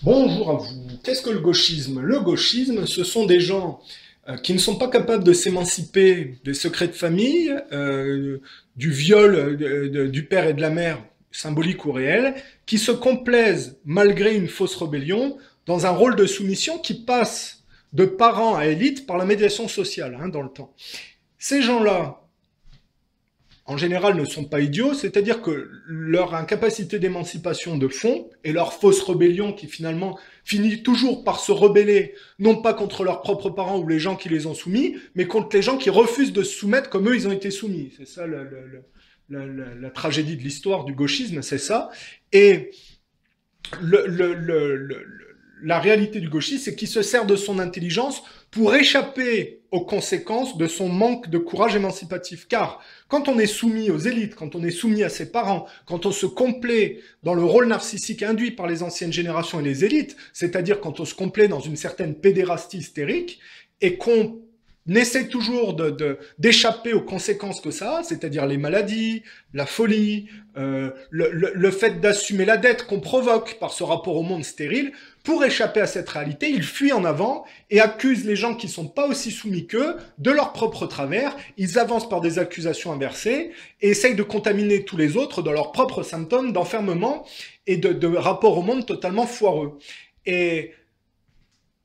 Bonjour à vous. Qu'est-ce que le gauchisme? Le gauchisme, ce sont des gens qui ne sont pas capables de s'émanciper des secrets de famille, du viol du père et de la mère, symbolique ou réel, qui se complaisent, malgré une fausse rébellion, dans un rôle de soumission qui passe de parents à élite par la médiation sociale, dans le temps. Ces gens-là, en général, ne sont pas idiots, c'est-à-dire que leur incapacité d'émancipation de fond et leur fausse rébellion qui finalement finit toujours par se rebeller, non pas contre leurs propres parents ou les gens qui les ont soumis, mais contre les gens qui refusent de se soumettre comme eux ils ont été soumis. C'est ça la tragédie de l'histoire du gauchisme, c'est ça. Et le, le, le, le, la réalité du gauchiste, c'est qu'il se sert de son intelligence pour échapper aux conséquences de son manque de courage émancipatif. Car quand on est soumis aux élites, quand on est soumis à ses parents, quand on se complaît dans le rôle narcissique induit par les anciennes générations et les élites, c'est-à-dire quand on se complaît dans une certaine pédérastie hystérique, et qu'on essaie toujours d'échapper aux conséquences que ça a, c'est-à-dire les maladies, la folie, le fait d'assumer la dette qu'on provoque par ce rapport au monde stérile. Pour échapper à cette réalité, il fuit en avant et accuse les gens qui sont pas aussi soumis qu'eux de leur propre travers. Ils avancent par des accusations inversées et essayent de contaminer tous les autres dans leurs propres symptômes d'enfermement et de rapport au monde totalement foireux. Et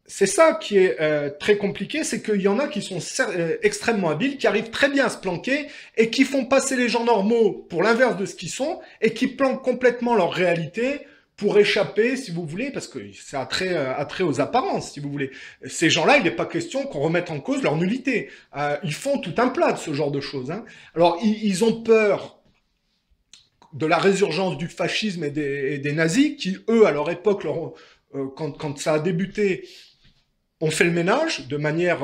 c'est ça qui est très compliqué, c'est qu'il y en a qui sont extrêmement habiles, qui arrivent très bien à se planquer et qui font passer les gens normaux pour l'inverse de ce qu'ils sont et qui planquent complètement leur réalité pour échapper, si vous voulez, parce que c'est attrait aux apparences, si vous voulez. Ces gens-là, il n'est pas question qu'on remette en cause leur nullité. Ils font tout un plat de ce genre de choses. Alors, ils ont peur de la résurgence du fascisme et des nazis, qui, eux, à leur époque, quand ça a débuté, on fait le ménage de manière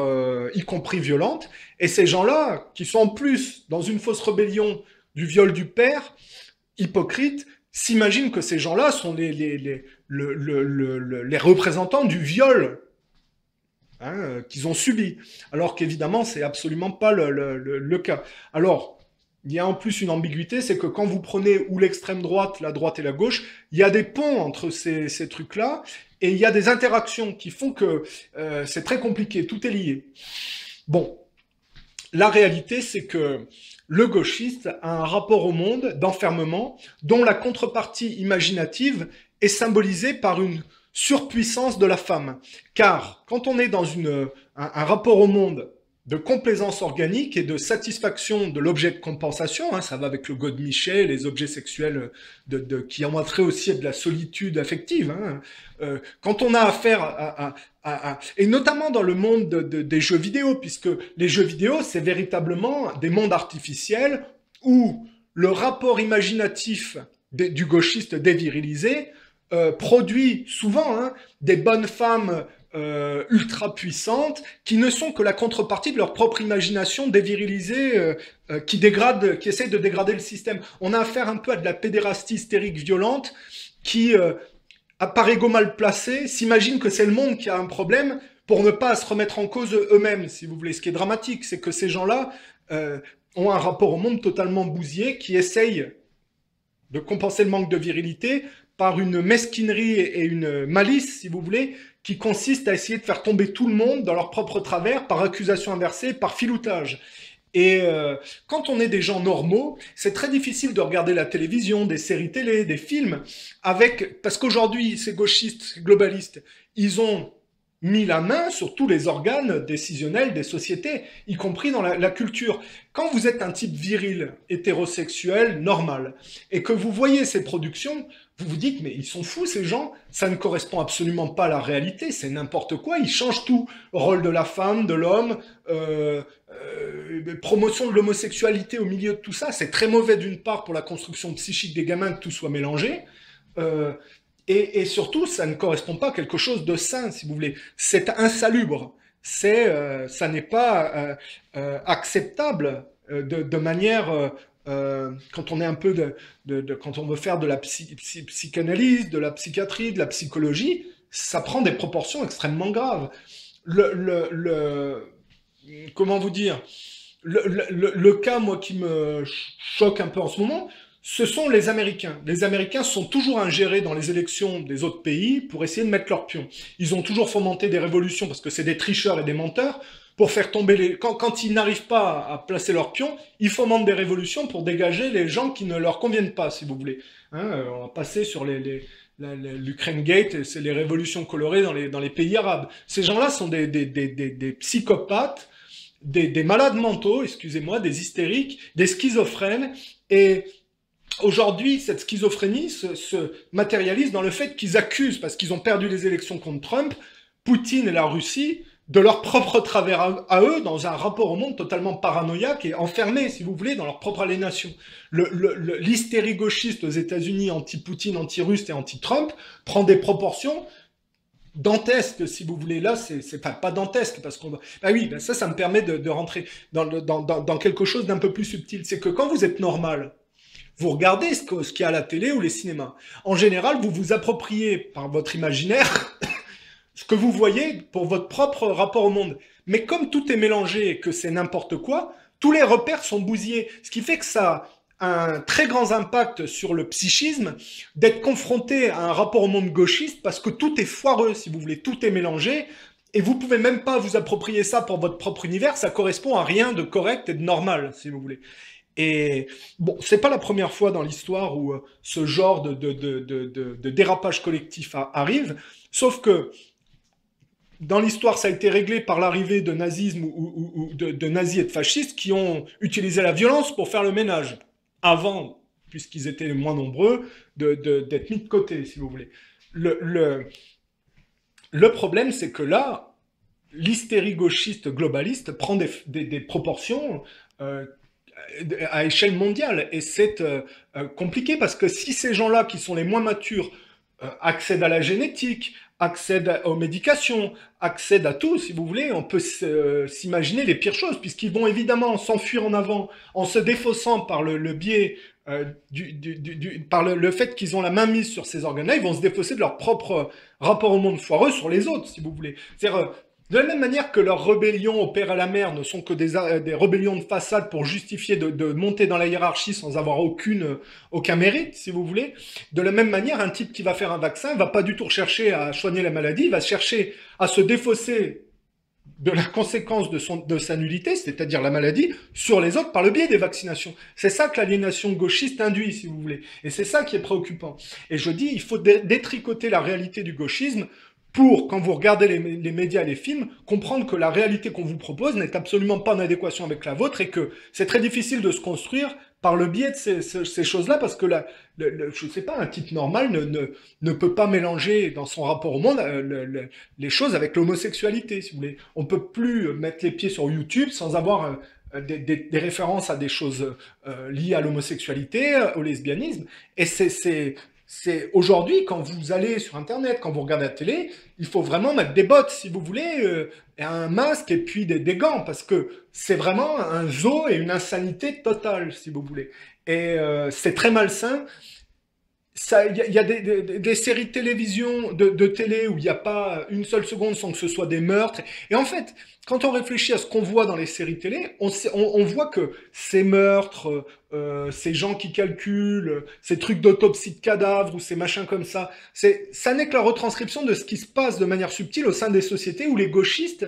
y compris violente, et ces gens-là, qui sont en plus dans une fausse rébellion du viol du père, hypocrites, s'imaginent que ces gens-là sont les représentants du viol qu'ils ont subi, alors qu'évidemment, c'est absolument pas le cas. Alors, il y a en plus une ambiguïté, c'est que quand vous prenez ou l'extrême droite, la droite et la gauche, il y a des ponts entre ces trucs-là, et il y a des interactions qui font que c'est très compliqué, tout est lié. Bon, la réalité, c'est que le gauchiste a un rapport au monde d'enfermement dont la contrepartie imaginative est symbolisée par une surpuissance de la femme. Car quand on est dans un rapport au monde de complaisance organique et de satisfaction de l'objet de compensation, ça va avec le Godemiché, les objets sexuels qui ont trait aussi à de la solitude affective. Quand on a affaire et notamment dans le monde des jeux vidéo, puisque les jeux vidéo, c'est véritablement des mondes artificiels où le rapport imaginatif du gauchiste dévirilisé produit souvent des bonnes femmes ultra puissantes qui ne sont que la contrepartie de leur propre imagination dévirilisée qui essaie de dégrader le système. On a affaire un peu à de la pédérastie hystérique violente qui, à par ego mal placé, s'imagine que c'est le monde qui a un problème pour ne pas se remettre en cause eux-mêmes, si vous voulez. Ce qui est dramatique, c'est que ces gens-là ont un rapport au monde totalement bousillé qui essaye de compenser le manque de virilité par une mesquinerie et une malice, si vous voulez, qui consiste à essayer de faire tomber tout le monde dans leur propre travers par accusation inversée, par filoutage. Et quand on est des gens normaux, c'est très difficile de regarder la télévision, des séries télé, des films, parce qu'aujourd'hui, ces gauchistes, ces globalistes, ils ont mis la main sur tous les organes décisionnels des sociétés, y compris dans la culture. Quand vous êtes un type viril, hétérosexuel, normal, et que vous voyez ces productions, vous vous dites, mais ils sont fous ces gens, ça ne correspond absolument pas à la réalité, c'est n'importe quoi, ils changent tout. Rôle de la femme, de l'homme, promotion de l'homosexualité au milieu de tout ça, c'est très mauvais d'une part pour la construction psychique des gamins que tout soit mélangé, et surtout, ça ne correspond pas à quelque chose de sain, si vous voulez. C'est insalubre. Ça n'est pas acceptable de manière quand on est un peu quand on veut faire de la psychanalyse, de la psychiatrie, de la psychologie, ça prend des proportions extrêmement graves. Comment vous dire, le cas, moi, qui me choque un peu en ce moment, ce sont les Américains. Les Américains sont toujours ingérés dans les élections des autres pays pour essayer de mettre leur pion. Ils ont toujours fomenté des révolutions parce que c'est des tricheurs et des menteurs pour faire tomber les... Quand ils n'arrivent pas à placer leur pion, ils fomentent des révolutions pour dégager les gens qui ne leur conviennent pas, si vous voulez. Hein, on va passer sur l'Ukraine Gate, c'est les révolutions colorées dans les pays arabes. Ces gens-là sont des psychopathes, des malades mentaux, excusez-moi, des hystériques, des schizophrènes, et aujourd'hui, cette schizophrénie se matérialise dans le fait qu'ils accusent, parce qu'ils ont perdu les élections contre Trump, Poutine et la Russie, de leur propre travers à eux, dans un rapport au monde totalement paranoïaque et enfermé, si vous voulez, dans leur propre aliénation. L'hystérie gauchiste aux États-Unis, anti-Poutine, anti-russe et anti-Trump, prend des proportions dantesques, si vous voulez. Là, c'est pas dantesque, parce qu'on va... Bah oui, bah ça me permet de rentrer dans quelque chose d'un peu plus subtil. C'est que quand vous êtes normal, vous regardez ce qu'il y a à la télé ou les cinémas. En général, vous vous appropriez par votre imaginaire ce que vous voyez pour votre propre rapport au monde. Mais comme tout est mélangé et que c'est n'importe quoi, tous les repères sont bousillés. Ce qui fait que ça a un très grand impact sur le psychisme d'être confronté à un rapport au monde gauchiste parce que tout est foireux, si vous voulez, tout est mélangé. Et vous pouvez même pas vous approprier ça pour votre propre univers, ça correspond à rien de correct et de normal, si vous voulez. Et bon, c'est pas la première fois dans l'histoire où ce genre de dérapage collectif arrive, sauf que dans l'histoire, ça a été réglé par l'arrivée de nazisme ou de nazis et de fascistes qui ont utilisé la violence pour faire le ménage. Avant, puisqu'ils étaient les moins nombreux, d'être mis de côté, si vous voulez. Le problème, c'est que là, l'hystérie gauchiste globaliste prend des proportions à échelle mondiale. Et c'est compliqué parce que si ces gens-là, qui sont les moins matures, accèdent à la génétique, accèdent aux médications, accèdent à tout, si vous voulez, on peut s'imaginer les pires choses, puisqu'ils vont évidemment s'enfuir en avant en se défaussant par le biais, par le fait qu'ils ont la main mise sur ces organes-là, ils vont se défausser de leur propre rapport au monde foireux sur les autres, si vous voulez. C'est-à-dire, de la même manière que leurs rébellions au père et à la mère ne sont que des rébellions de façade pour justifier de monter dans la hiérarchie sans avoir aucun mérite, si vous voulez, de la même manière, un type qui va faire un vaccin va pas du tout rechercher à soigner la maladie, il va chercher à se défausser de la conséquence de sa nullité, c'est-à-dire la maladie, sur les autres par le biais des vaccinations. C'est ça que l'aliénation gauchiste induit, si vous voulez. Et c'est ça qui est préoccupant. Et je dis, il faut détricoter la réalité du gauchisme pour, quand vous regardez les médias et les films, comprendre que la réalité qu'on vous propose n'est absolument pas en adéquation avec la vôtre et que c'est très difficile de se construire par le biais de ces choses-là, parce que je sais pas, un type normal ne peut pas mélanger dans son rapport au monde les choses avec l'homosexualité, si vous voulez. On peut plus mettre les pieds sur YouTube sans avoir des références à des choses liées à l'homosexualité, au lesbianisme, et c'est aujourd'hui, quand vous allez sur Internet, quand vous regardez la télé, il faut vraiment mettre des bottes, si vous voulez, un masque et puis des gants, parce que c'est vraiment un zoo et une insanité totale, si vous voulez. Et c'est très malsain. Il y a des séries de télévision, de télé où il n'y a pas une seule seconde sans que ce soit des meurtres. Et en fait, quand on réfléchit à ce qu'on voit dans les séries télé, on voit que ces meurtres, ces gens qui calculent, ces trucs d'autopsie de cadavres ou ces machins comme ça n'est que la retranscription de ce qui se passe de manière subtile au sein des sociétés où les gauchistes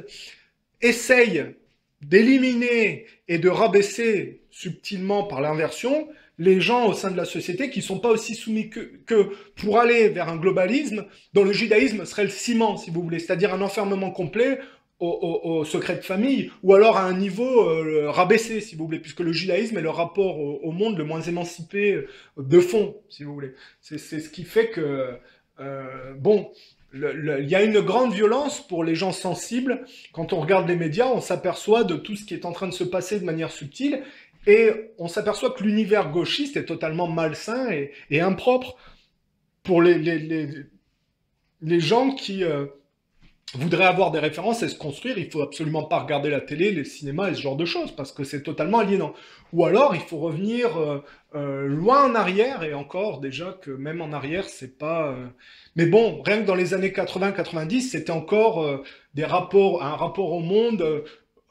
essayent d'éliminer et de rabaisser subtilement par l'inversion les gens au sein de la société qui ne sont pas aussi soumis que pour aller vers un globalisme dont le judaïsme serait le ciment, si vous voulez, c'est-à-dire un enfermement complet au secret de famille, ou alors à un niveau rabaissé, si vous voulez, puisque le judaïsme est le rapport au monde le moins émancipé de fond, si vous voulez. C'est ce qui fait que, bon, il y a une grande violence pour les gens sensibles. Quand on regarde les médias, on s'aperçoit de tout ce qui est en train de se passer de manière subtile, et on s'aperçoit que l'univers gauchiste est totalement malsain et impropre pour les gens qui voudraient avoir des références et se construire. Il faut absolument pas regarder la télé, les cinémas et ce genre de choses, parce que c'est totalement aliénant. Ou alors, il faut revenir loin en arrière, et encore, déjà, que même en arrière, c'est pas... Mais bon, rien que dans les années 80-90, c'était encore un rapport au monde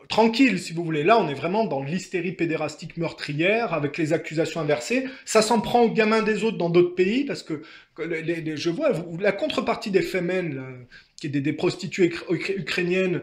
tranquille, si vous voulez. Là, on est vraiment dans l'hystérie pédérastique meurtrière, avec les accusations inversées. Ça s'en prend aux gamins des autres dans d'autres pays, parce que je vois la contrepartie des Femen, là, qui est des prostituées ukrainiennes,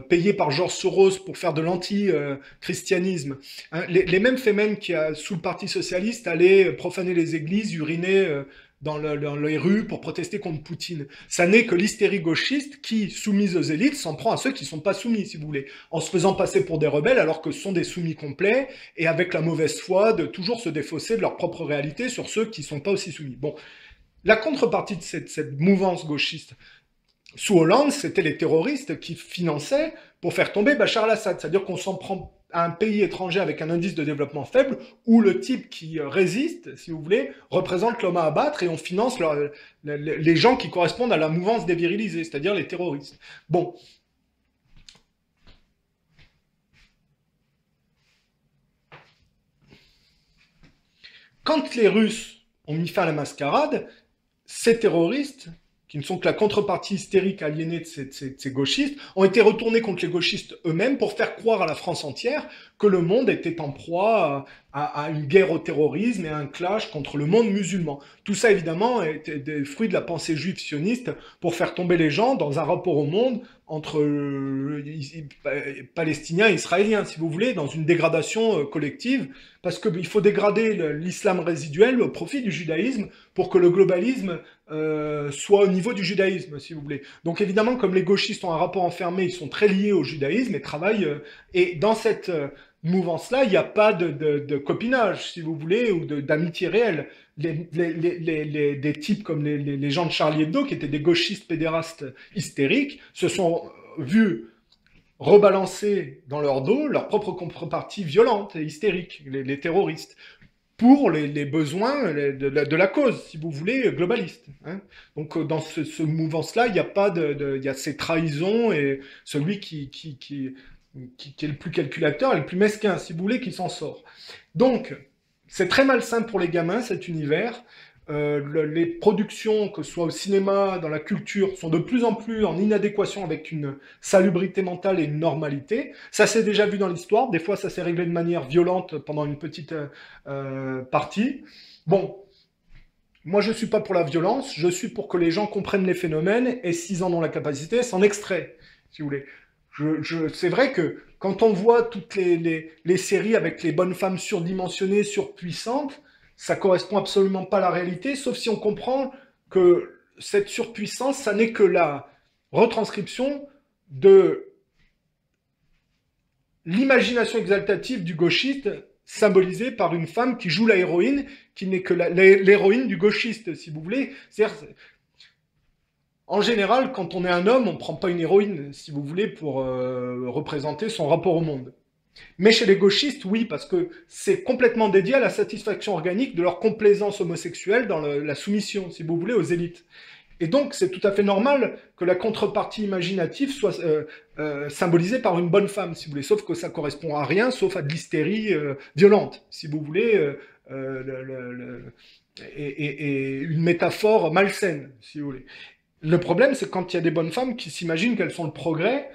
payées par George Soros pour faire de l'anti-christianisme. Hein, les mêmes Femen qui, sous le Parti socialiste, allaient profaner les églises, uriner dans les rues pour protester contre Poutine. Ça n'est que l'hystérie gauchiste qui, soumise aux élites, s'en prend à ceux qui ne sont pas soumis, si vous voulez, en se faisant passer pour des rebelles alors que ce sont des soumis complets et avec la mauvaise foi de toujours se défausser de leur propre réalité sur ceux qui ne sont pas aussi soumis. Bon, la contrepartie de cette mouvance gauchiste sous Hollande, c'était les terroristes qui finançaient pour faire tomber Bachar al-Assad. C'est-à-dire qu'on s'en prend à un pays étranger avec un indice de développement faible, où le type qui résiste, si vous voulez, représente l'homme à abattre, et on finance les gens qui correspondent à la mouvance dévirilisée, c'est-à-dire les terroristes. Bon. Quand les Russes ont mis fin à la mascarade, ces terroristes, qui ne sont que la contrepartie hystérique aliénée de ces gauchistes, ont été retournés contre les gauchistes eux-mêmes pour faire croire à la France entière que le monde était en proie à une guerre au terrorisme et à un clash contre le monde musulman. Tout ça, évidemment, était des fruits de la pensée juive sioniste pour faire tomber les gens dans un rapport au monde entre Palestiniens et Israéliens, si vous voulez, dans une dégradation collective, parce qu'il faut dégrader l'islam résiduel au profit du judaïsme pour que le globalisme soit au niveau du judaïsme, si vous voulez. Donc évidemment, comme les gauchistes ont un rapport enfermé, ils sont très liés au judaïsme et travaillent... et dans cette mouvance-là, il n'y a pas de copinage, si vous voulez, ou d'amitié réelle. Des types comme les gens de Charlie Hebdo, qui étaient des gauchistes pédérastes hystériques, se sont vus rebalancer dans leur dos leur propre contrepartie violente et hystérique, les terroristes, pour les besoins de la cause, si vous voulez, globaliste. Hein. Donc dans ce mouvance-là, il n'y a pas il y a ces trahisons et celui qui est le plus calculateur et le plus mesquin, si vous voulez, qui s'en sort. Donc, c'est très malsain pour les gamins, cet univers. Les productions, que ce soit au cinéma, dans la culture, sont de plus en plus en inadéquation avec une salubrité mentale et une normalité. Ça s'est déjà vu dans l'histoire. Des fois, ça s'est réglé de manière violente pendant une petite partie. Bon, moi, je ne suis pas pour la violence. Je suis pour que les gens comprennent les phénomènes et, s'ils en ont la capacité, s'en extraient, si vous voulez. C'est vrai que quand on voit toutes les séries avec les bonnes femmes surdimensionnées, surpuissantes, ça correspond absolument pas à la réalité, sauf si on comprend que cette surpuissance, ça n'est que la retranscription de l'imagination exaltative du gauchiste, symbolisée par une femme qui joue la héroïne, qui n'est que l'héroïne du gauchiste, si vous voulez. C'est-à-dire, en général, quand on est un homme, on ne prend pas une héroïne, si vous voulez, pour représenter son rapport au monde. Mais chez les gauchistes, oui, parce que c'est complètement dédié à la satisfaction organique de leur complaisance homosexuelle dans la soumission, si vous voulez, aux élites. Et donc, c'est tout à fait normal que la contrepartie imaginative soit symbolisée par une bonne femme, si vous voulez, sauf que ça correspond à rien, sauf à de l'hystérie violente, si vous voulez, et une métaphore malsaine, si vous voulez. Le problème, c'est quand il y a des bonnes femmes qui s'imaginent qu'elles sont le progrès,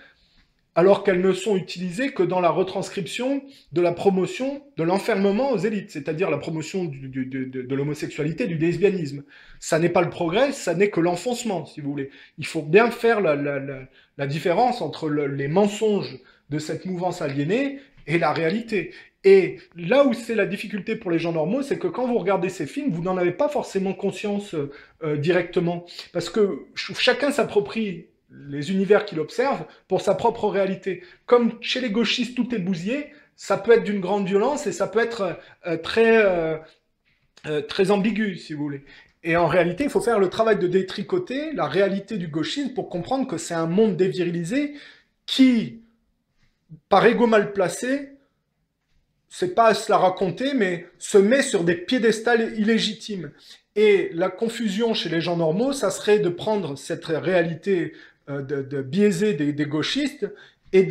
alors qu'elles ne sont utilisées que dans la retranscription de la promotion de l'enfermement aux élites, c'est-à-dire la promotion de l'homosexualité, du lesbianisme. Ça n'est pas le progrès, ça n'est que l'enfoncement, si vous voulez. Il faut bien faire la différence entre les mensonges de cette mouvance aliénée et la réalité. Et là où c'est la difficulté pour les gens normaux, c'est que quand vous regardez ces films, vous n'en avez pas forcément conscience directement. Parce que chacun s'approprie les univers qu'il observe pour sa propre réalité. Comme chez les gauchistes, tout est bousillé, ça peut être d'une grande violence et ça peut être très ambigu, si vous voulez. Et en réalité, il faut faire le travail de détricoter la réalité du gauchisme pour comprendre que c'est un monde dévirilisé qui, par ego mal placé, c'est pas à se la raconter, mais se met sur des piédestals illégitimes. Et la confusion chez les gens normaux, ça serait de prendre cette réalité de biaisée des gauchistes et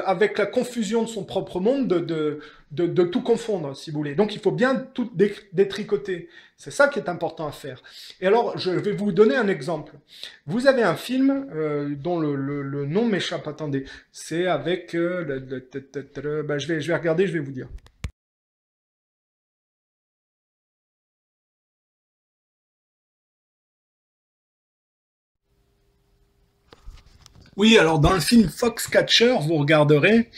avec la confusion de son propre monde, de tout confondre, si vous voulez. Donc il faut bien tout détricoter. C'est ça qui est important à faire. Et alors, je vais vous donner un exemple. Vous avez un film dont le nom m'échappe, attendez. C'est avec... bah, je vais regarder, je vais vous dire. Oui, alors dans le film Foxcatcher, vous regarderez,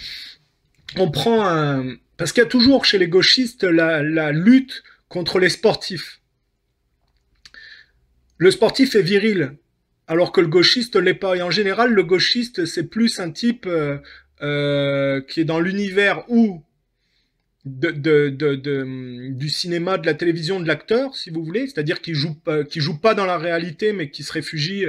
on prend un... Parce qu'il y a toujours chez les gauchistes la lutte contre les sportifs. Le sportif est viril, alors que le gauchiste l'est pas. Et en général, le gauchiste, c'est plus un type qui est dans l'univers ou du cinéma, de la télévision, de l'acteur, si vous voulez, c'est-à-dire qui joue pas dans la réalité, mais qui se réfugie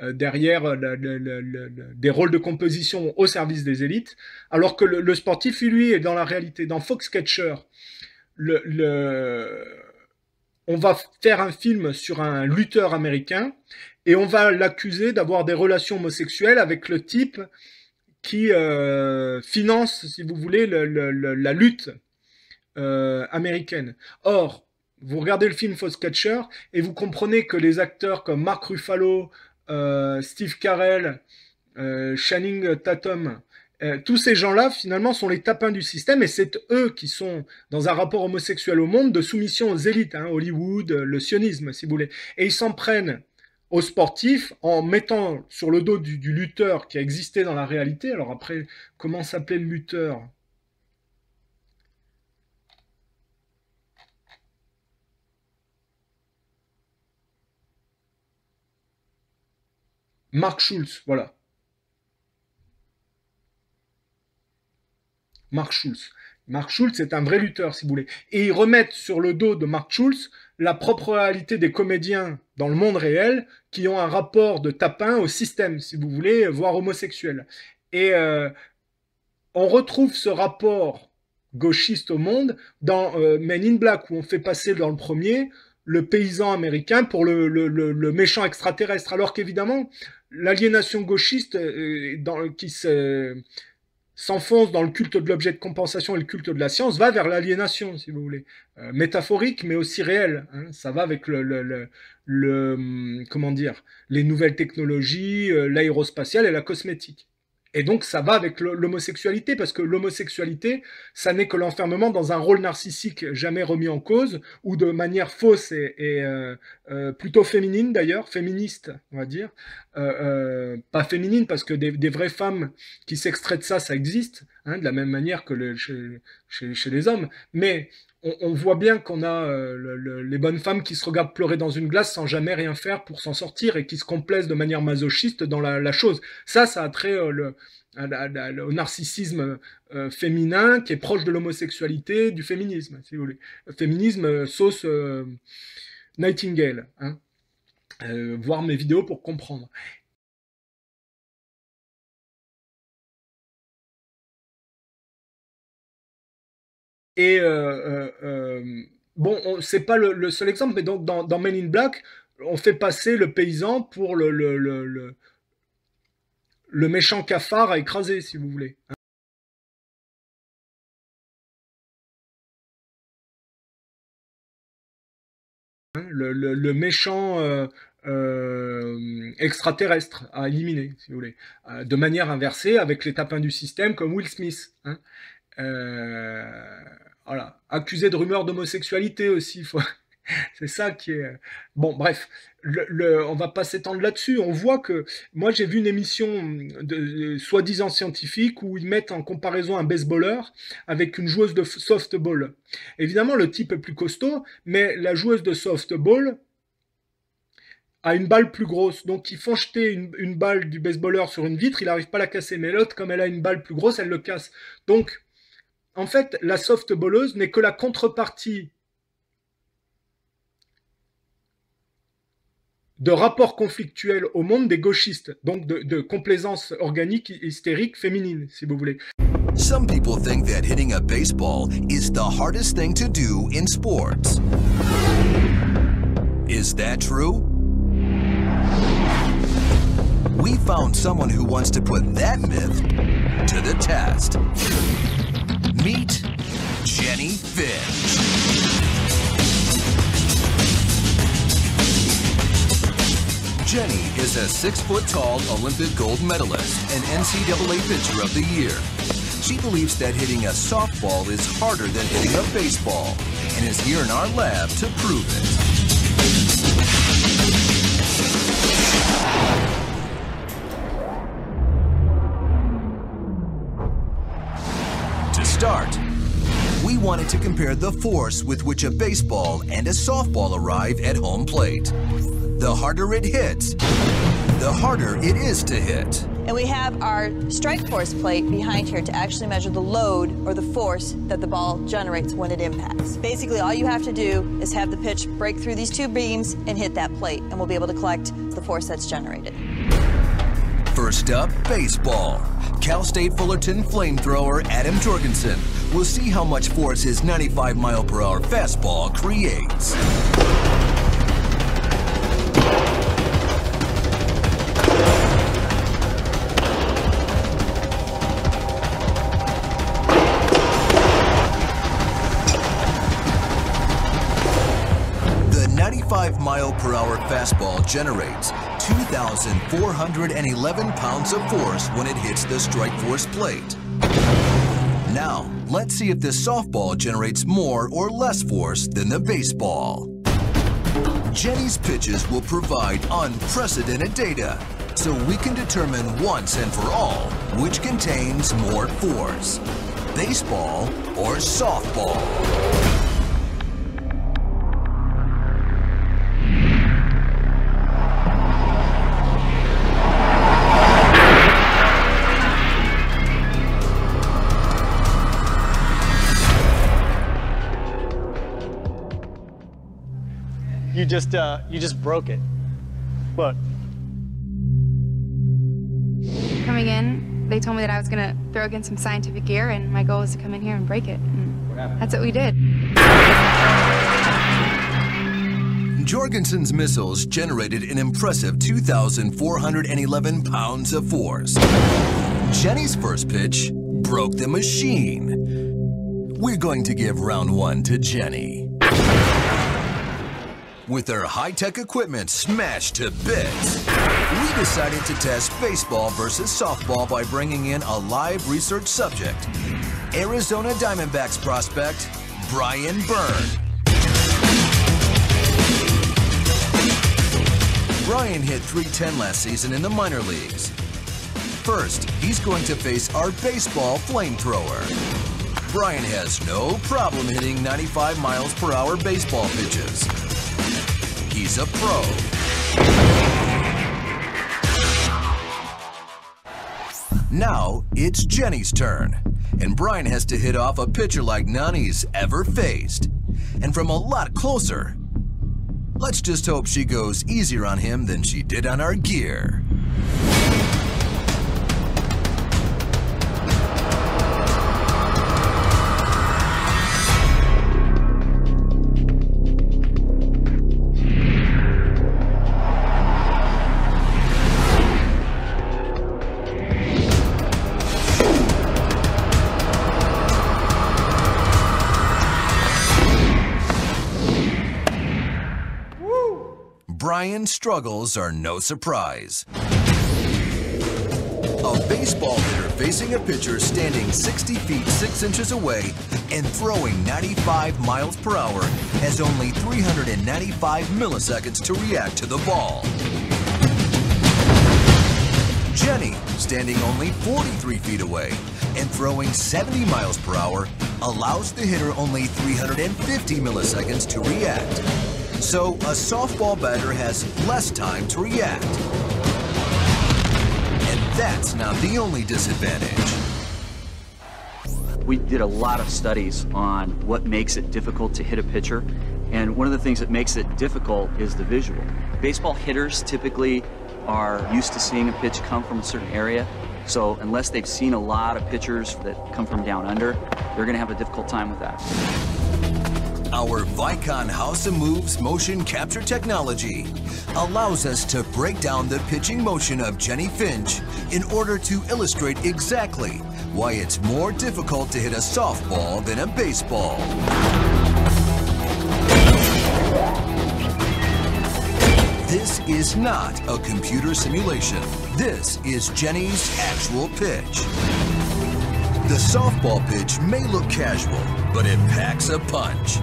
derrière des rôles de composition au service des élites, alors que le sportif, lui, est dans la réalité. Dans Foxcatcher, on va faire un film sur un lutteur américain et on va l'accuser d'avoir des relations homosexuelles avec le type qui finance, si vous voulez, la lutte américaine. Or, vous regardez le film Foxcatcher et vous comprenez que les acteurs comme Mark Ruffalo, Steve Carell, Channing Tatum, tous ces gens-là, finalement, sont les tapins du système et c'est eux qui sont dans un rapport homosexuel au monde de soumission aux élites, hein, Hollywood, le sionisme, si vous voulez. Et ils s'en prennent aux sportifs en mettant sur le dos du lutteur qui a existé dans la réalité. Alors après, comment s'appelait le lutteur ? Mark Schultz, voilà. Mark Schultz. Mark Schultz est un vrai lutteur, si vous voulez. Et ils remettent sur le dos de Mark Schultz la propre réalité des comédiens dans le monde réel qui ont un rapport de tapin au système, si vous voulez, voire homosexuel. Et on retrouve ce rapport gauchiste au monde dans Men in Black, où on fait passer dans le premier le paysan américain pour le méchant extraterrestre. Alors qu'évidemment, l'aliénation gauchiste qui s'enfonce dans le culte de l'objet de compensation et le culte de la science va vers l'aliénation, si vous voulez, métaphorique mais aussi réelle. Hein. Ça va avec comment dire, les nouvelles technologies, l'aérospatiale et la cosmétique. Et donc ça va avec l'homosexualité, parce que l'homosexualité, ça n'est que l'enfermement dans un rôle narcissique jamais remis en cause, ou de manière fausse et plutôt féminine d'ailleurs, féministe, on va dire. Pas féminine, parce que des vraies femmes qui s'extraient de ça, ça existe, hein, de la même manière que chez les hommes. Mais on voit bien qu'on a les bonnes femmes qui se regardent pleurer dans une glace sans jamais rien faire pour s'en sortir et qui se complaisent de manière masochiste dans la chose. Ça a trait au narcissisme féminin qui est proche de l'homosexualité, du féminisme, si vous voulez. Le féminisme sauce Nightingale, hein. Voir mes vidéos pour comprendre. Et bon, c'est pas le seul exemple, mais donc dans Men in Black, on fait passer le paysan pour le méchant cafard à écraser, si vous voulez. Hein, le méchant extraterrestre à éliminer, si vous voulez. De manière inversée, avec les tapins du système comme Will Smith. Hein. Voilà. Accusé de rumeurs d'homosexualité aussi. C'est ça qui est... Bon, bref, on va pas s'étendre là-dessus. On voit que... Moi, j'ai vu une émission de soi-disant scientifique où ils mettent en comparaison un baseballeur avec une joueuse de softball. Évidemment, le type est plus costaud, mais la joueuse de softball a une balle plus grosse. Donc, ils font jeter une balle du baseballeur sur une vitre, il n'arrive pas à la casser. Mais l'autre, comme elle a une balle plus grosse, elle le casse. Donc, en fait, la softballeuse n'est que la contrepartie de rapports conflictuels au monde des gauchistes, donc de complaisance organique hystérique féminine, si vous voulez. Some people think that hitting a baseball is the hardest thing to do in sports. Is that true? We've found someone who wants to put that myth to the test. Meet Jenny Finch. Jenny is a 6-foot-tall Olympic gold medalist and NCAA Pitcher of the Year. She believes that hitting a softball is harder than hitting a baseball and is here in our lab to prove it. To start, we wanted to compare the force with which a baseball and a softball arrive at home plate. The harder it hits, the harder it is to hit. And we have our strike force plate behind here to actually measure the load or the force that the ball generates when it impacts. Basically, all you have to do is have the pitch break through these two beams and hit that plate, and we'll be able to collect the force that's generated. First up, baseball. Cal State Fullerton flamethrower Adam Jorgensen will see how much force his 95-mile-per-hour fastball creates. The 95-mile-per-hour fastball generates 2,411 pounds of force when it hits the strike force plate. Now, let's see if this softball generates more or less force than the baseball. Jenny's pitches will provide unprecedented data, so we can determine once and for all which contains more force, baseball or softball. You just broke it. Look. Coming in, they told me that I was gonna throw against some scientific gear, and my goal was to come in here and break it. And that's what we did. Jorgensen's missiles generated an impressive 2,411 pounds of force. Jenny's first pitch broke the machine. We're going to give round one to Jenny. With her high-tech equipment smashed to bits, we decided to test baseball versus softball by bringing in a live research subject, Arizona Diamondbacks prospect, Brian Byrne. Brian hit .310 last season in the minor leagues. First, he's going to face our baseball flamethrower. Brian has no problem hitting 95 miles per hour baseball pitches. He's a pro. Now it's Jenny's turn, and Brian has to hit off a pitcher like none he's ever faced, and from a lot closer. Let's just hope she goes easier on him than she did on our gear. Brian's struggles are no surprise. A baseball hitter facing a pitcher standing 60 feet 6 inches away and throwing 95 miles per hour has only 395 milliseconds to react to the ball. Jenny, standing only 43 feet away and throwing 70 miles per hour, allows the hitter only 350 milliseconds to react. So a softball batter has less time to react. And that's not the only disadvantage. We did a lot of studies on what makes it difficult to hit a pitcher, and one of the things that makes it difficult is the visual. Baseball hitters typically are used to seeing a pitch come from a certain area, so unless they've seen a lot of pitchers that come from down under, they're going to have a difficult time with that. Our Vicon House of Moves motion capture technology allows us to break down the pitching motion of Jennie Finch in order to illustrate exactly why it's more difficult to hit a softball than a baseball. This is not a computer simulation. This is Jennie's actual pitch. The softball pitch may look casual, but it packs a punch.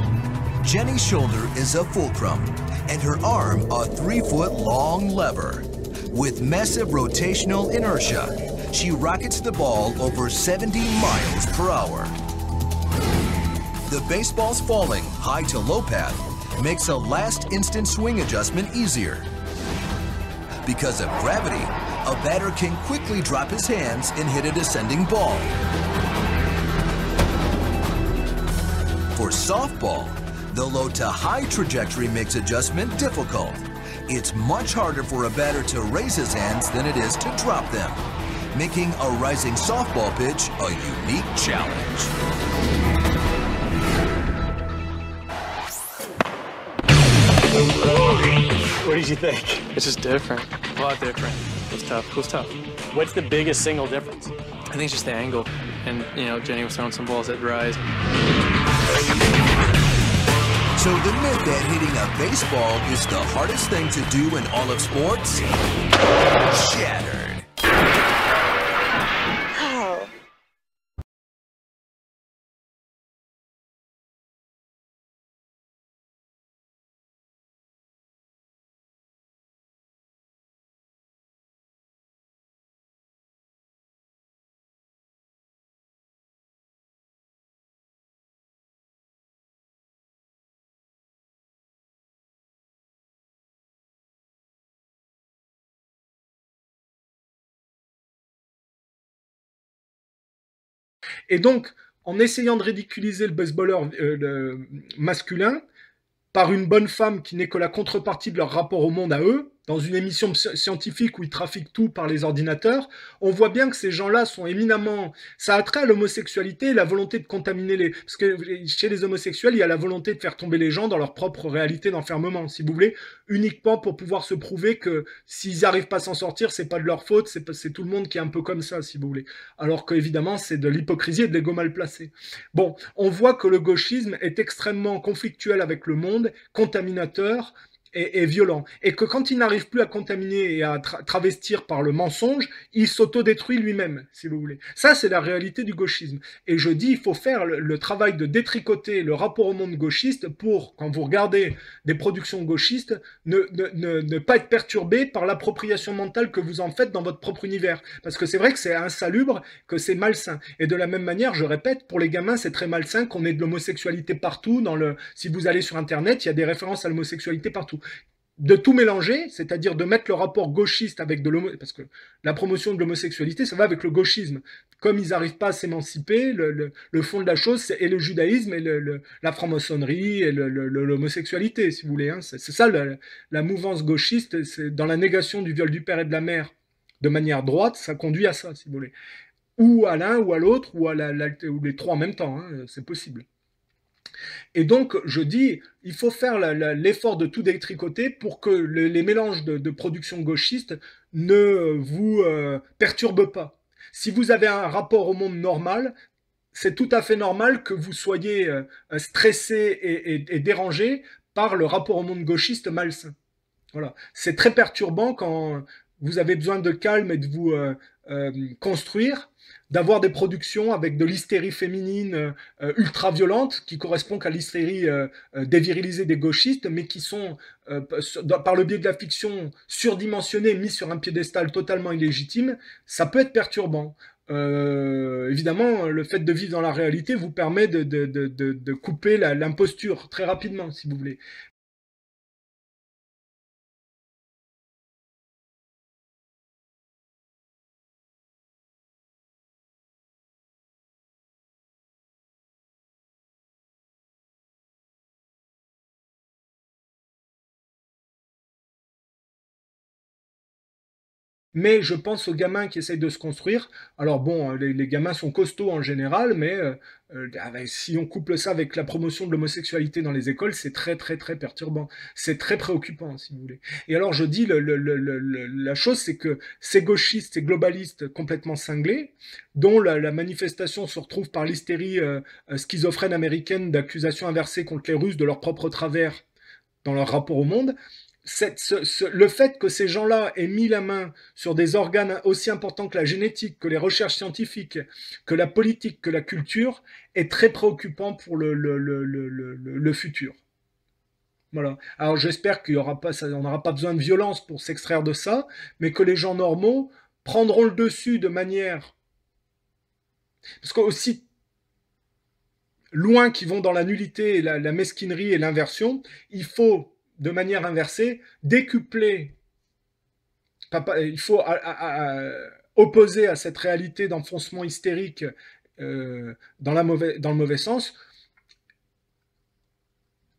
Jennie's shoulder is a fulcrum, and her arm a 3-foot-long lever. With massive rotational inertia, she rockets the ball over 70 miles per hour. The baseball's falling high to low path makes a last-instant swing adjustment easier. Because of gravity, a batter can quickly drop his hands and hit a descending ball. For softball, the low to high trajectory makes adjustment difficult. It's much harder for a batter to raise his hands than it is to drop them, making a rising softball pitch a unique challenge. What did you think? It's just different, a lot different. It was tough. It was tough. What's the biggest single difference? I think it's just the angle, and Jennie was throwing some balls that rise. So the myth that hitting a baseball is the hardest thing to do in all of sports? Shattered. Et donc, en essayant de ridiculiser le baseballeur masculin par une bonne femme qui n'est que la contrepartie de leur rapport au monde à eux, dans une émission scientifique où ils trafiquent tout par les ordinateurs, on voit bien que ces gens-là sont éminemment... Ça a trait à l'homosexualité et la volonté de contaminer les... Parce que chez les homosexuels, il y a la volonté de faire tomber les gens dans leur propre réalité d'enfermement, si vous voulez, uniquement pour pouvoir se prouver que s'ils n'arrivent pas à s'en sortir, c'est pas de leur faute, c'est tout le monde qui est un peu comme ça, si vous voulez. Alors qu'évidemment, c'est de l'hypocrisie et de l'ego mal placé. Bon, on voit que le gauchisme est extrêmement conflictuel avec le monde, contaminateur, et violent. Et que quand il n'arrive plus à contaminer et à travestir par le mensonge, il s'autodétruit lui-même, si vous voulez. Ça, c'est la réalité du gauchisme. Et je dis, il faut faire le travail de détricoter le rapport au monde gauchiste pour, quand vous regardez des productions gauchistes, ne pas être perturbé par l'appropriation mentale que vous en faites dans votre propre univers. Parce que c'est vrai que c'est insalubre, que c'est malsain. Et de la même manière, je répète, pour les gamins, c'est très malsain qu'on ait de l'homosexualité partout. Si vous allez sur Internet, il y a des références à l'homosexualité partout. De tout mélanger, c'est-à-dire de mettre le rapport gauchiste avec de l'homo... Parce que la promotion de l'homosexualité, ça va avec le gauchisme. Comme ils n'arrivent pas à s'émanciper, le fond de la chose, c'est le judaïsme et la franc-maçonnerie et l'homosexualité, si vous voulez. Hein. C'est ça la mouvance gauchiste, c'est dans la négation du viol du père et de la mère. De manière droite, ça conduit à ça, si vous voulez. Ou à l'un, ou à l'autre, ou ou les trois en même temps, hein, c'est possible. Et donc, je dis, il faut faire l'effort de tout détricoter pour que les mélanges de production gauchiste ne vous perturbent pas. Si vous avez un rapport au monde normal, c'est tout à fait normal que vous soyez stressé et dérangé par le rapport au monde gauchiste malsain. Voilà. C'est très perturbant quand vous avez besoin de calme et de vous construire, d'avoir des productions avec de l'hystérie féminine ultra-violente, qui correspond à l'hystérie dévirilisée des gauchistes, mais qui sont, par le biais de la fiction, surdimensionnées, mises sur un piédestal totalement illégitime, ça peut être perturbant. Évidemment, le fait de vivre dans la réalité vous permet de couper l'imposture très rapidement, si vous voulez. Mais je pense aux gamins qui essayent de se construire. Alors bon, les gamins sont costauds en général, mais si on couple ça avec la promotion de l'homosexualité dans les écoles, c'est très très très perturbant. C'est très préoccupant, si vous voulez. Et alors je dis, la chose, c'est que ces gauchistes, ces globalistes complètement cinglés, dont la manifestation se retrouve par l'hystérie schizophrène américaine d'accusations inversées contre les Russes de leur propre travers dans leur rapport au monde, le fait que ces gens-là aient mis la main sur des organes aussi importants que la génétique, que les recherches scientifiques, que la politique, que la culture, est très préoccupant pour le futur. Voilà. Alors j'espère qu'on n'aura pas besoin de violence pour s'extraire de ça, mais que les gens normaux prendront le dessus de manière... Parce qu'aussi loin qu'ils vont dans la nullité, la mesquinerie et l'inversion, il faut de manière inversée, décupler, il faut opposer à cette réalité d'enfoncement hystérique dans le mauvais sens,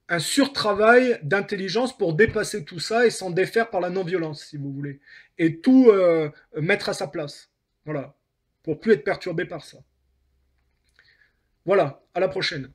un surtravail d'intelligence pour dépasser tout ça et s'en défaire par la non-violence, si vous voulez, et tout mettre à sa place, voilà, pour plus être perturbé par ça. Voilà, à la prochaine.